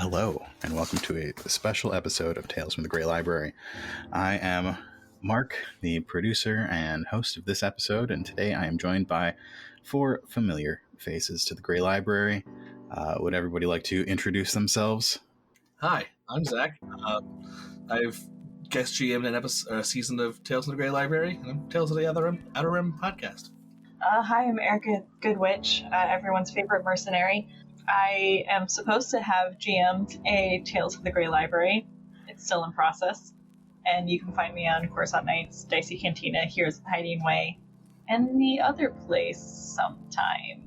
Hello, and welcome to a special episode of Tales from the Grey Library. I am Mark, the producer and host of this episode, and today I am joined by four familiar faces to the Grey Library. Would everybody like to introduce themselves? Hi, I'm Zach. I've guest GM'd a season of Tales from the Grey Library, and I'm Tales of the Outer Rim podcast. Hi, I'm Erica Goodwitch, everyone's favorite mercenary. I am supposed to have GM'd a Tales of the Grey Library. It's still in process. And you can find me on Coruscant Nights, Dicey Cantina, Here's the Hiding Way, and the other place sometime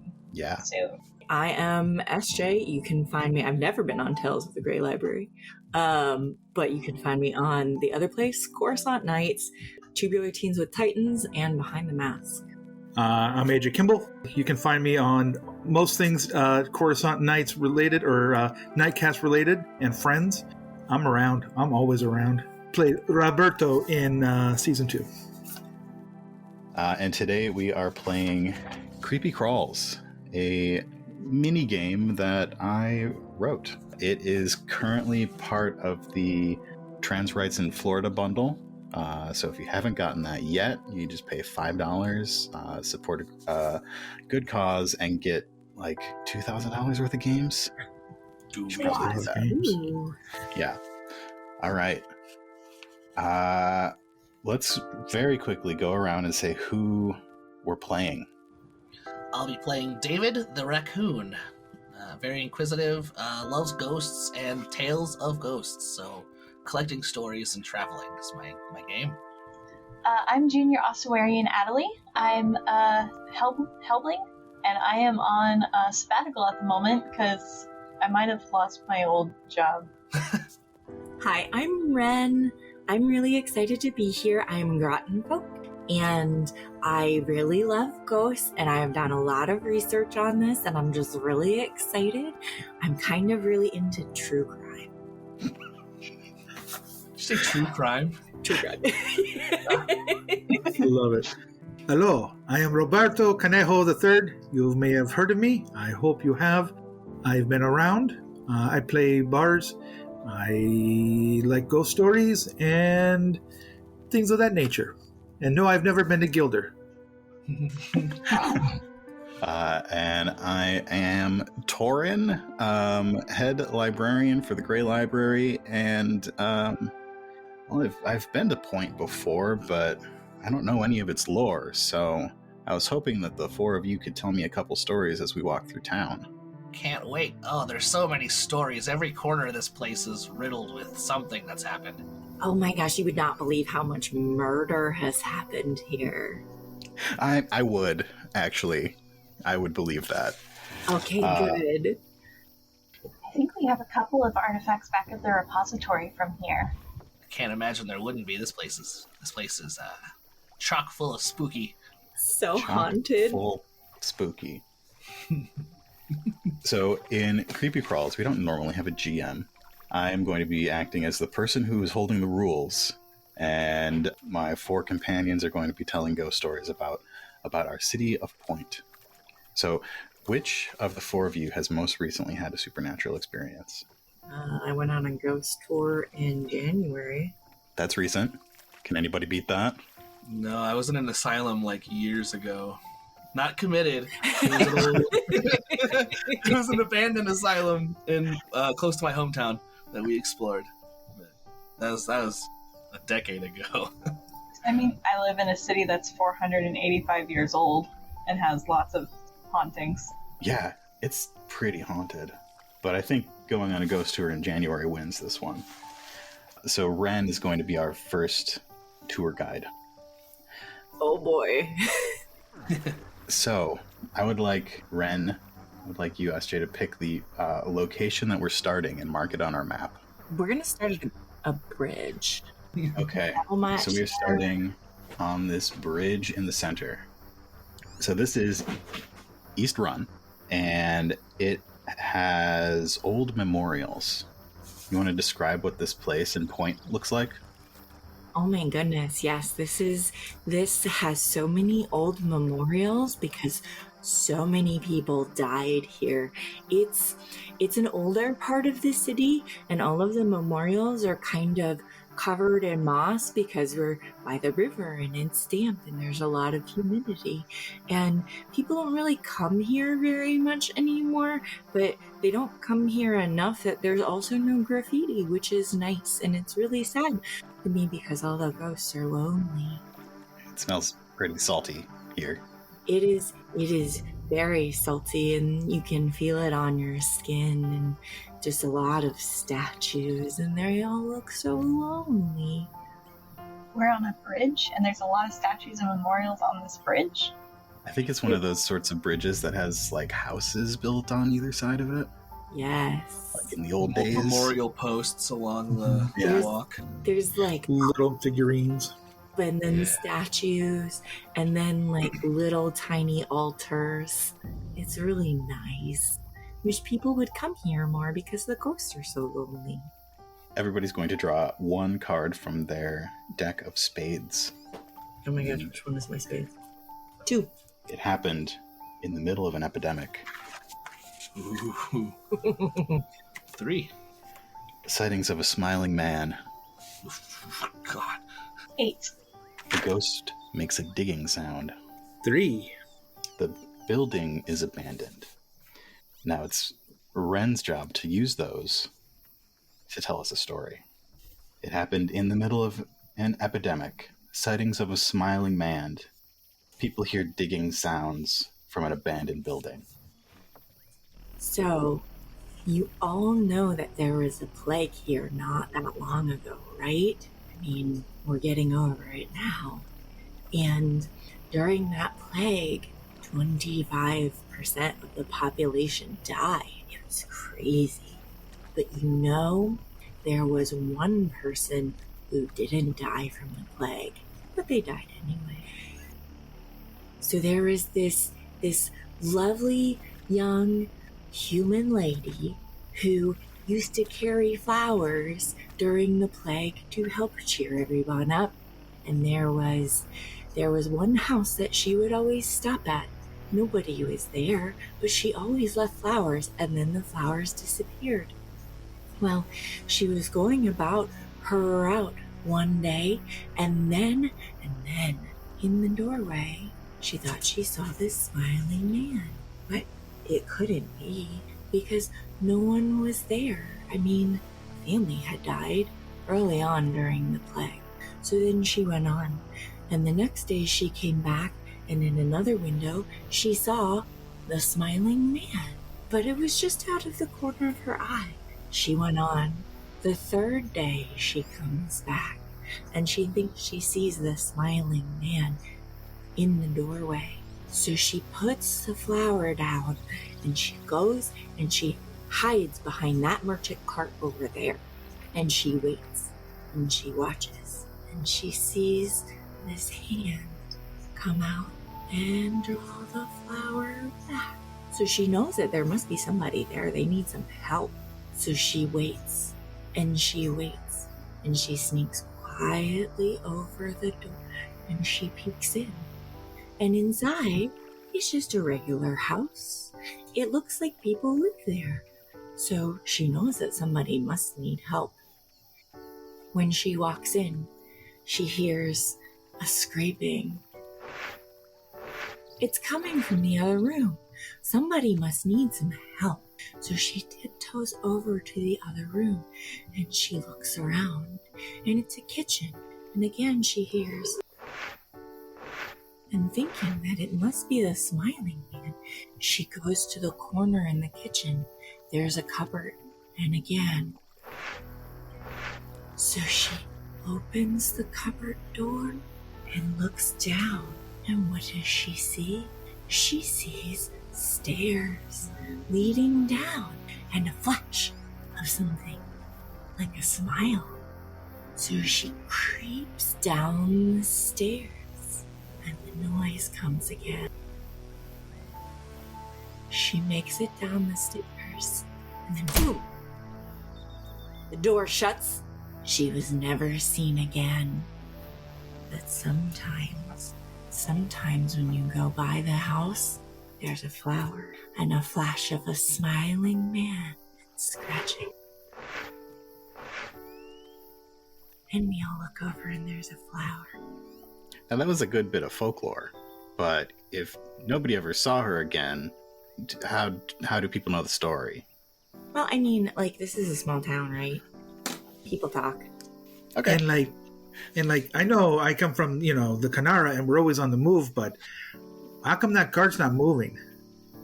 soon. I am SJ. You can find me. I've never been on Tales of the Grey Library, but you can find me on the other place, Coruscant Nights, Tubular Teens with Titans, and Behind the Mask. I'm AJ Kimball. You can find me on most things Coruscant Nights related or Nightcast related and Friends. I'm around. I'm always around. Played Rabberto in Season 2. And today we are playing Creepy Crawls, a mini game that I wrote. It is currently part of the Trans Rights in Florida bundle. So if you haven't gotten that yet, you just pay $5, support a good cause, and get like $2,000 worth of games. Do that. Yeah. All right. Let's very quickly go around and say who we're playing. I'll be playing David the Raccoon. Very inquisitive, loves ghosts and tales of ghosts, so collecting stories and traveling is my game. I'm Junior Ossuarian Adely. I'm Helbling, and I am on sabbatical at the moment because I might have lost my old job. Hi, I'm Wren. I'm really excited to be here. I'm Grottenfolk, and I really love ghosts, and I've done a lot of research on this, and I'm just really excited. I'm kind of really into true crime. Did you say true crime? True crime. Love it. Hello, I am Rabberto Canejo III. You may have heard of me. I hope you have. I've been around. I play bars. I like ghost stories and things of that nature. And no, I've never been to Gilder. And I am Torren, head librarian for the Grey Library, and I've been to Pointe before, but I don't know any of its lore, so I was hoping that the four of you could tell me a couple stories as we walk through town. Can't wait. Oh, there's so many stories. Every corner of this place is riddled with something that's happened. Oh my gosh, you would not believe how much murder has happened here. I would, actually. I would believe that. Okay, good. I think we have a couple of artifacts back at the repository from here. I can't imagine there wouldn't be. This place is chock full of spooky. So haunted. Full spooky. So in Creepy Crawls, we don't normally have a GM. I am going to be acting as the person who is holding the rules, and my four companions are going to be telling ghost stories about our city of Pointe. So, which of the four of you has most recently had a supernatural experience? I went on a ghost tour in January. That's recent. Can anybody beat that? No, I was in an asylum like years ago. Not committed. It was an abandoned asylum in close to my hometown that we explored. That was a decade ago. I mean, I live in a city that's 485 years old and has lots of hauntings. Yeah, it's pretty haunted. But I think going on a ghost tour in January wins this one. So Wren is going to be our first tour guide. Oh boy. So, I would like Wren, I would like you, SJ, to pick the location that we're starting and mark it on our map. We're going to start at a bridge. Okay, so we're starting on this bridge in the center. So this is East Run, and it has old memorials. You want to describe what this place in Pointe looks like? Oh my goodness, yes. This has so many old memorials because So many people died here. It's an older part of the city, and all of the memorials are kind of covered in moss because we're by the river and it's damp and there's a lot of humidity. And people don't really come here very much anymore, but they don't come here enough that there's also no graffiti, which is nice. And it's really sad to me because all the ghosts are lonely. It smells pretty salty here. It is very salty, and you can feel it on your skin, and just a lot of statues, and they all look so lonely. We're on a bridge, and there's a lot of statues and memorials on this bridge. I think it's one of those sorts of bridges that has like houses built on either side of it. Yes. Like in the old days. Memorial posts along the walk. There's like Little figurines. and then statues, and then like little tiny altars. It's really nice. Wish people would come here more because the ghosts are so lonely. Everybody's going to draw one card from their deck of spades. Oh my gosh, which one is my spade? 2. It happened in the middle of an epidemic. Ooh. 3. Sightings of a smiling man. God. 8. The ghost makes a digging sound. 3. The building is abandoned. Now it's Wren's job to use those to tell us a story. It happened in the middle of an epidemic. Sightings of a smiling man. People hear digging sounds from an abandoned building. So, you all know that there was a plague here not that long ago, right? I mean, we're getting over it now. And during that plague, 25% of the population died. It was crazy. But you know, there was one person who didn't die from the plague, but they died anyway. So there was this lovely young human lady who used to carry flowers during the plague to help cheer everyone up. And there was one house that she would always stop at. Nobody was there, but she always left flowers, and then the flowers disappeared. Well, she was going about her route one day, and then, in the doorway, she thought she saw this smiling man. But it couldn't be, because no one was there. I mean, family had died early on during the plague. So then she went on, and the next day she came back, and in another window she saw the smiling man. But it was just out of the corner of her eye. She went on. The third day she comes back, and she thinks she sees the smiling man in the doorway. So she puts the flower down, and she goes and she hides behind that merchant cart over there. And she waits, and she watches, and she sees this hand come out and draw the flower back. So she knows that there must be somebody there. They need some help. So she waits, and she waits, and she sneaks quietly over the door, and she peeks in. And inside, it's just a regular house. It looks like people live there. So she knows that somebody must need help. When she walks in, she hears a scraping. It's coming from the other room. Somebody must need some help. So she tiptoes over to the other room, and she looks around, and it's a kitchen. And again she hears, and thinking that it must be the smiling man, she goes to the corner in the kitchen. There's a cupboard, and again. So she opens the cupboard door and looks down, and what does she see? She sees stairs leading down, and a flash of something like a smile. So she creeps down the stairs, and the noise comes again. She makes it down the stairs, and then boom! The door shuts. She was never seen again. But sometimes when you go by the house, there's a flower and a flash of a smiling man scratching. And we all look over and there's a flower. Now that was a good bit of folklore, but if nobody ever saw her again, how do people know the story? Well, I mean, like, this is a small town, right? People talk. Okay. And I know I come from, the Kanara and we're always on the move, but how come that cart's not moving?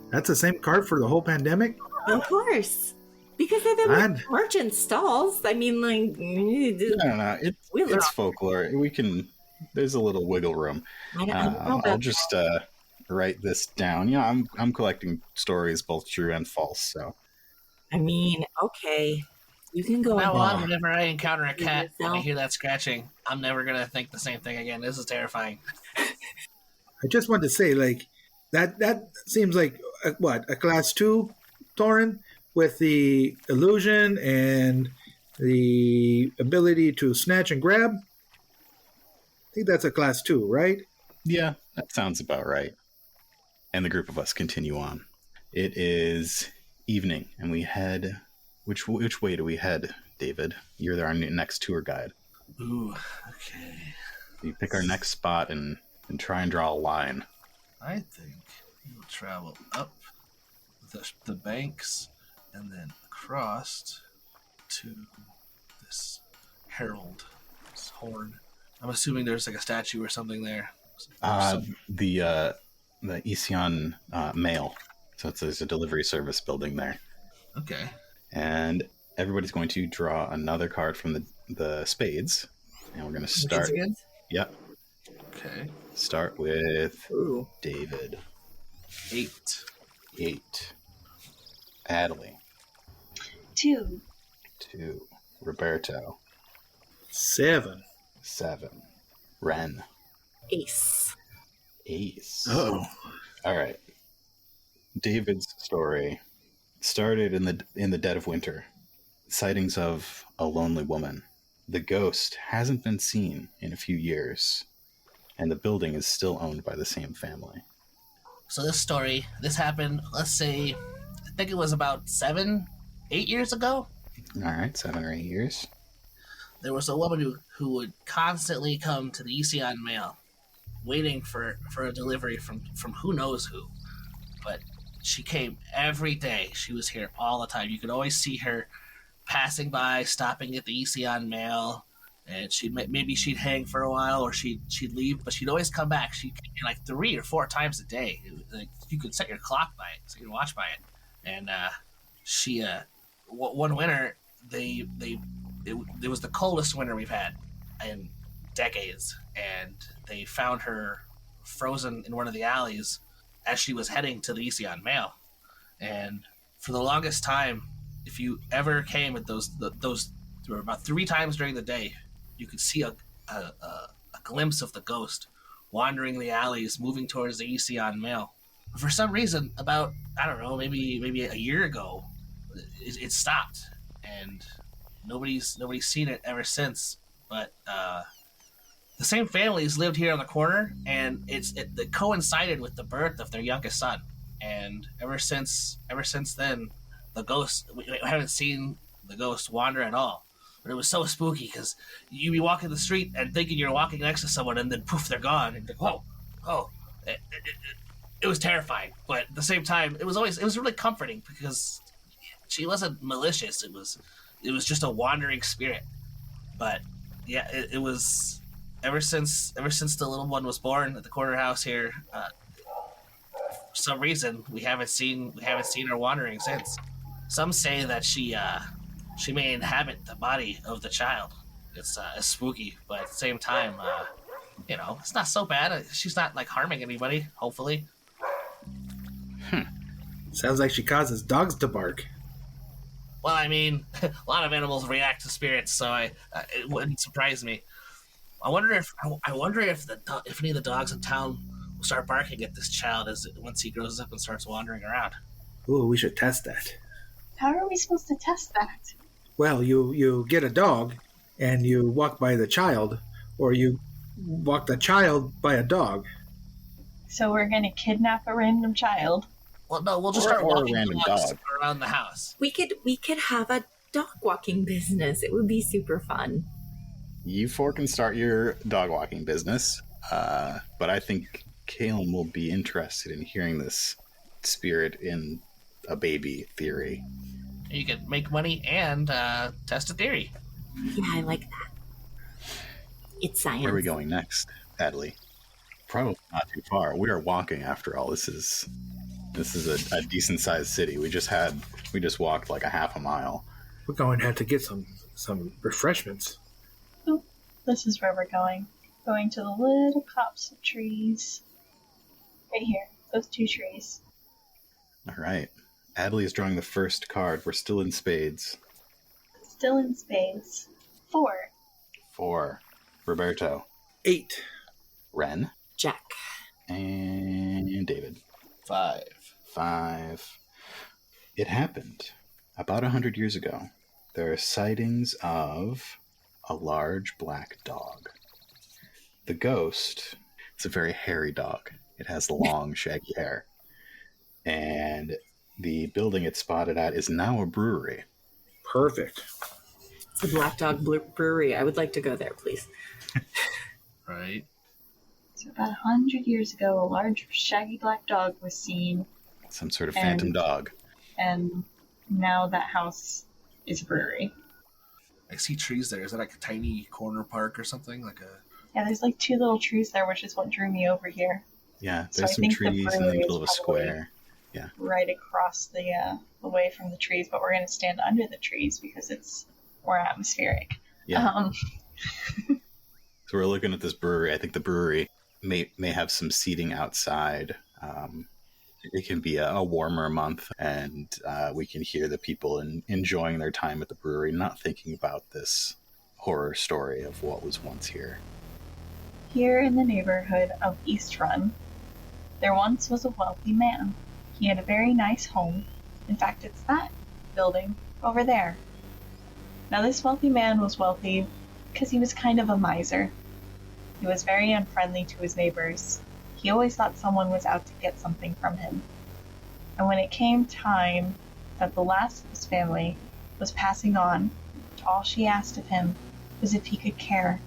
That's the same cart for the whole pandemic? Of course. Because they're the merchant stalls. I mean, like... No. It's folklore. There's a little wiggle room. I'll just write this down. I'm collecting stories, both true and false, so... I mean, okay. You can go Now on, on. whenever I encounter a cat and I hear that scratching, I'm never going to think the same thing again. This is terrifying. I just wanted to say, that seems like, a class 2, Torren, with the illusion and the ability to snatch and grab? I think that's a class 2, right? Yeah, that sounds about right. And the group of us continue on. It is evening, and we head... Which way do we head, David? You're our next tour guide. Ooh, okay. We pick our next spot and try and draw a line. I think we'll travel up the banks and then across to this herald, this horn. I'm assuming there's like a statue or something there. The Isian mail. So there's a delivery service building there. Okay. And everybody's going to draw another card from the spades. And we're going to start. Yep. Okay. Start with David. 8. Adely. 2. Rabberto. 7. Wren. Ace. Oh. All right. David's story started in the dead of winter. Sightings of a lonely woman. The ghost hasn't been seen in a few years, and the building is still owned by the same family. So this happened, let's say, I think it was about 7-8 years ago. All right, 7 or 8 years. There was a woman who would constantly come to the Isian mail, waiting for a delivery from who knows who. But she came every day. She was here all the time. You could always see her passing by, stopping at the Isian mail, and maybe she'd hang for a while or she'd leave, but she'd always come back. She came like 3 or 4 times a day. You could set your clock by it, so you could watch by it. And she one winter it was the coldest winter we've had in decades, and they found her frozen in one of the alleys as she was heading to the Isian mail. And for the longest time, if you ever came at those there were about 3 times during the day, you could see a glimpse of the ghost wandering the alleys, moving towards the Isian mail. But for some reason, about, I don't know, maybe a year ago, it stopped, and nobody's seen it ever since. But the same families lived here on the corner, and it coincided with the birth of their youngest son. And ever since then, the ghost, we haven't seen the ghost wander at all. But it was so spooky because you'd be walking the street and thinking you're walking next to someone, and then poof, they're gone, and you're like, whoa. It was terrifying, but at the same time, it was really comforting because she wasn't malicious. It was just a wandering spirit. But yeah, it was ever since the little one was born at the corner house here. For some reason, we haven't seen her wandering since. Some say that she may inhabit the body of the child. It's spooky, but at the same time, it's not so bad. She's not like harming anybody. Hopefully. Sounds like she causes dogs to bark. Well, I mean, a lot of animals react to spirits, so it wouldn't surprise me. I wonder if any of the dogs in town will start barking at this child once he grows up and starts wandering around. Ooh, we should test that. How are we supposed to test that? Well, you get a dog and you walk by the child, or you walk the child by a dog, So we're gonna kidnap a random child. Well, no, we'll just Or start a walking random dogs dog. around the house. We could have a dog walking business. It would be super fun. You four can start your dog walking business, but I think Caleb will be interested in hearing this spirit in a baby theory. You can make money and test a theory. Yeah, I like that. It's science. Where are we going next, Adely? Probably not too far. We are walking after all. This is a decent sized city. We just walked like a half a mile. We're going to have to get some refreshments. Oh, this is where we're going. Going to the little copse of trees. Right here. Those 2 trees. All right. Adely is drawing the first card. We're still in spades. Still in spades. 4. 4. Rabberto. 8. Wren. Jack. And David. 5. 5. It happened about 100 years ago. There are sightings of a large black dog. The ghost, it's a very hairy dog. It has long, shaggy hair. And the building it's spotted at is now a brewery. Perfect. It's a Black Dog Brewery. I would like to go there, please. Right. So about 100 years ago, a large, shaggy black dog was seen, Some sort of phantom dog. and now that house is a brewery. I see trees there. Is that like a tiny corner park or something? Like a... Yeah, there's like 2 little trees there, which is what drew me over here. Yeah, So there's I some think the trees in the brewery middle is of a probably- square. Right across the way from the trees, but we're going to stand under the trees because it's more atmospheric. Yeah. So we're looking at this brewery. I think the brewery may have some seating outside. It can be a warmer month, and we can hear the people enjoying their time at the brewery, not thinking about this horror story of what was once here. Here in the neighborhood of East Run, there once was a wealthy man. He had a very nice home. In fact, it's that building over there. Now, this wealthy man was wealthy because he was kind of a miser. He was very unfriendly to his neighbors. He always thought someone was out to get something from him. And when it came time that the last of his family was passing on, all she asked of him was if he could care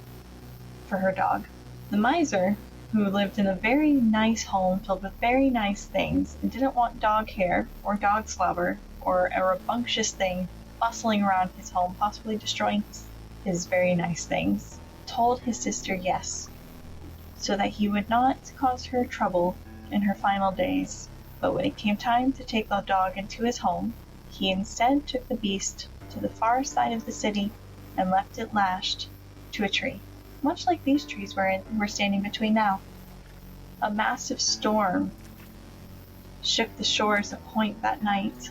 for her dog. The miser, who lived in a very nice home filled with very nice things and didn't want dog hair or dog slobber or a rambunctious thing bustling around his home, possibly destroying his very nice things, told his sister yes, so that he would not cause her trouble in her final days. But when it came time to take the dog into his home, he instead took the beast to the far side of the city and left it lashed to a tree, much like these trees we're standing between now. A massive storm shook the shores of Pointe that night,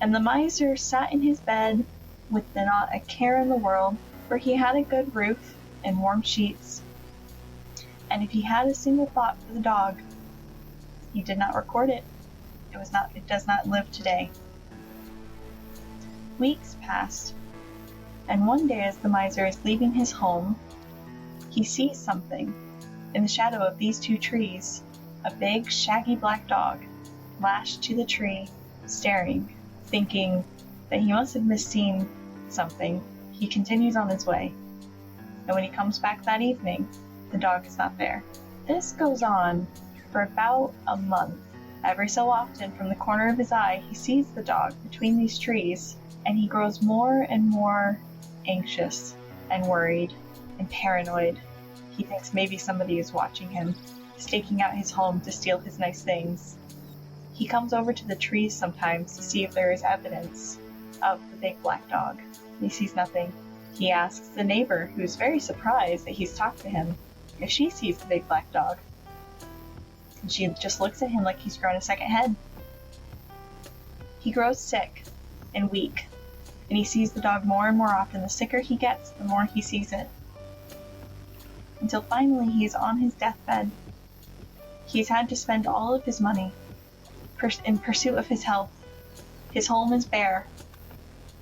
and the miser sat in his bed with not a care in the world, for he had a good roof and warm sheets, and if he had a single thought for the dog, he did not record it. It does not live today. Weeks passed, and one day as the miser is leaving his home, he sees something in the shadow of these 2 trees, a big, shaggy black dog lashed to the tree, staring, thinking that he must have misseen something. He continues on his way, and when he comes back that evening, the dog is not there. This goes on for about a month. Every so often, from the corner of his eye, he sees the dog between these trees, and he grows more and more anxious and worried and paranoid. He thinks maybe somebody is watching him, staking out his home to steal his nice things. He comes over to the trees sometimes to see if there is evidence of the big black dog. He sees nothing. He asks the neighbor, who's very surprised that he's talked to him, if she sees the big black dog. And she just looks at him like he's grown a second head. He grows sick and weak, and he sees the dog more and more often. The sicker he gets, the more he sees it. Until finally he is on his deathbed. He's had to spend all of his money in pursuit of his health. His home is bare.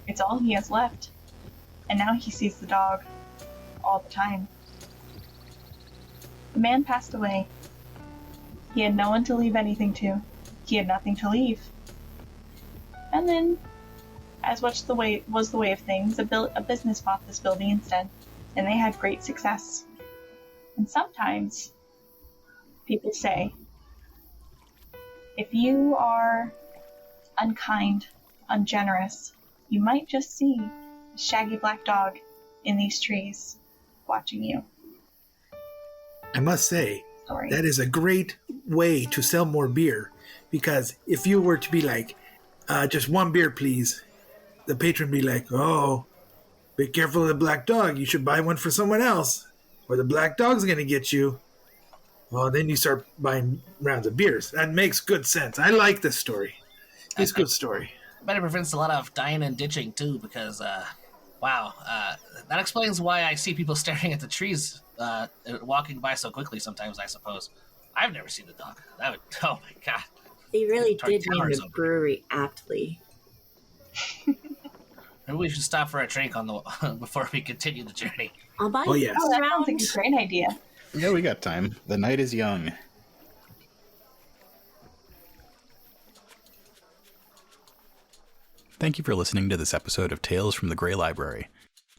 It's all he has left. And now he sees the dog all the time. The man passed away, He had no one to leave anything to. He had nothing to leave. And then, as was the way of things, a business bought this building instead, and they had great success. And sometimes, people say, if you are unkind, ungenerous, you might just see a shaggy black dog in these trees watching you. I must say, Sorry. that is a great way to sell more beer, because if you were to be like, just one beer, please, the patron would be like, oh, be careful of the black dog. You should buy one for someone else, or the black dog's going to get you. Well, then you start buying rounds of beers. That makes good sense. I like this story. It's a good story. But it prevents a lot of dying and ditching, too, because, wow, that explains why I see people staring at the trees walking by so quickly sometimes, I suppose. I've never seen the dog. That would, oh my god. They really did name towers the over. brewery aptly. Maybe we should stop for a drink on the before we continue the journey. I'll buy Oh, you yes. Oh, that sounds like around. a great idea. Yeah, we got time. The night is young. Thank you for listening to this episode of Tales from the Grey Library.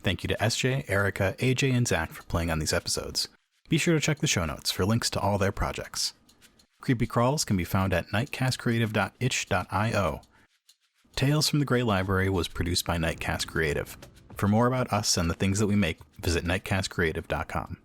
Thank you to SJ, Erica, AJ, and Zach for playing on these episodes. Be sure to check the show notes for links to all their projects. Creepy Crawls can be found at nightcastcreative.itch.io. Tales from the Grey Library was produced by Nightcast Creative. For more about us and the things that we make, visit nightcastcreative.com.